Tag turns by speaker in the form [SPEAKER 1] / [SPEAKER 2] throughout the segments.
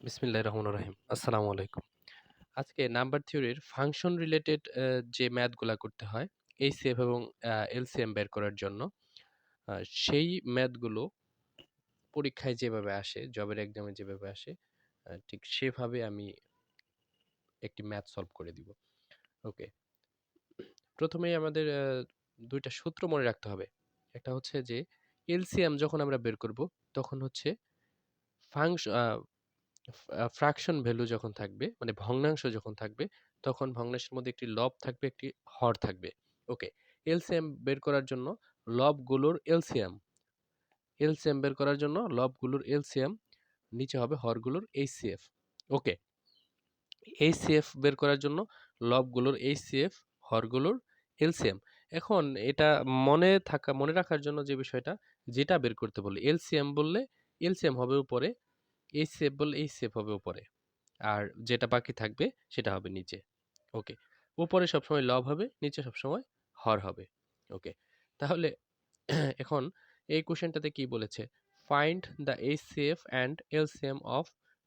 [SPEAKER 1] বিসমিল্লাহির রহমানির রহিম। আসসালামু আলাইকুম। আজকে নাম্বার থিওরির ফাংশন রিলেটেড যে ম্যাথগুলা করতে হয় এইচসিএফ এবং এলসিএম বের করার জন্য আ সেই ম্যাথগুলো পরীক্ষায় যেভাবে আসে, জবের এক্সামে যেভাবে আসে ঠিক সেভাবে আমি একটি ম্যাথ সলভ করে দিব। ওকে। প্রথমেই আমাদের ২ টা সূত্র মনে রাখতে হবে। একটা হচ্ছে যে এলসিএম যখন আমরা বের করব তখন হচ্ছে ফাংশ আ ফ্র্যাকশন ভ্যালু যখন থাকবে মানে ভগ্নাংশ যখন থাকবে তখন ভগ্নাংশের মধ্যে একটি লব থাকবে একটি হর থাকবে। ওকে। এলসিএম বের করার জন্য লবগুলোর এলসিএম এলসিএম বের করার জন্য লবগুলোর এলসিএম নিচে হবে হরগুলোর এইচসিএফ। ওকে। এইচসিএফ বের করার জন্য লবগুলোর এইচসিএফ হরগুলোর এলসিএম। এখন এটা মনে রাখার জন্য যে বিষয়টা যেটা বের করতে বলি এলসিএম বললে এলসিএম হবে উপরে, এইচসিএফ বললে এইচসিএফ হবে উপরে, আর যেটা বাকি থাকবে সেটা হবে নিচে। ওকে। উপরে সবসময় লব হবে, নিচে সবসময় হর হবে। ওকে। তাহলে এখন এই কোশ্চেনটাতে কি বলেছে? Find the HCF and LCM of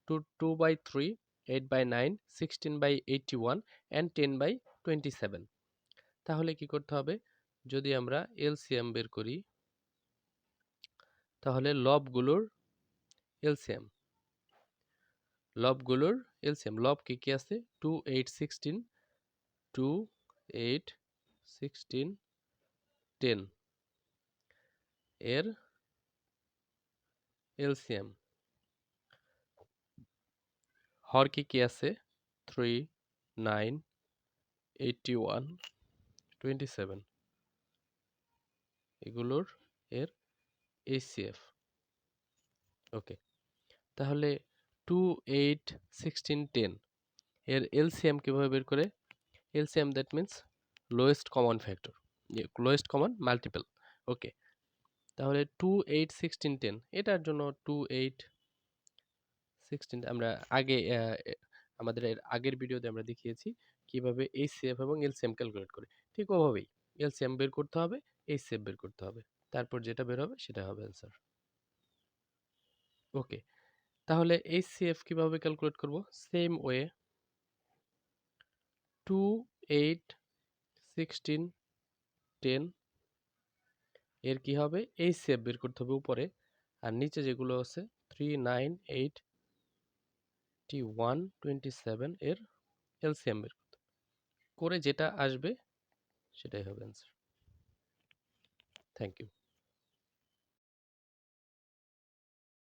[SPEAKER 1] 2/3, 8/9, 16/81 and 10/27। তাহলে কি করতে হবে? যদি আমরা এলসিএম বের করি তাহলে লবগুলোর এলসিএম লব কি আছে? 2, 8, 16, 2, 8, 16, 10 এর এলসিএম। হর কি আছে? 3, 9, 81, 27 এগুলোর এর এইচসিএফ। ওকে। তাহলে 2, 8, 16, 10 এর এলসিএম কিভাবে বের করে? LCM that means lowest common factor, lowest common multiple. Okay. তাহলে 2, 8, 16, 10 এটার জন্য 2, 8, 16 আমরা আগে আমাদের এর আগের ভিডিওতে আমরা দেখিয়েছি কিভাবে এইচসিএফ এবং এলসিএম ক্যালকুলেট করে। ঠিক ওভাবেই এলসিএম বের করতে হবে, এইচসিএফ বের করতে হবে। তারপর যেটা বের হবে সেটা হবে অ্যান্সার। ওকে। তাহলে এইচসিএফ কিভাবে ক্যালকুলেট করব? সেম ওয়ে 2, 8, 16, 10 এর কি হবে? এইচসিএফ বের করতে হবে উপরে, আর নিচে যেগুলো আছে 3, 9, 8, 81, 27 এর এলসিএম বের করতে হবে। করে যেটা আসবে সেটাই হবে অ্যান্সার। Thank you.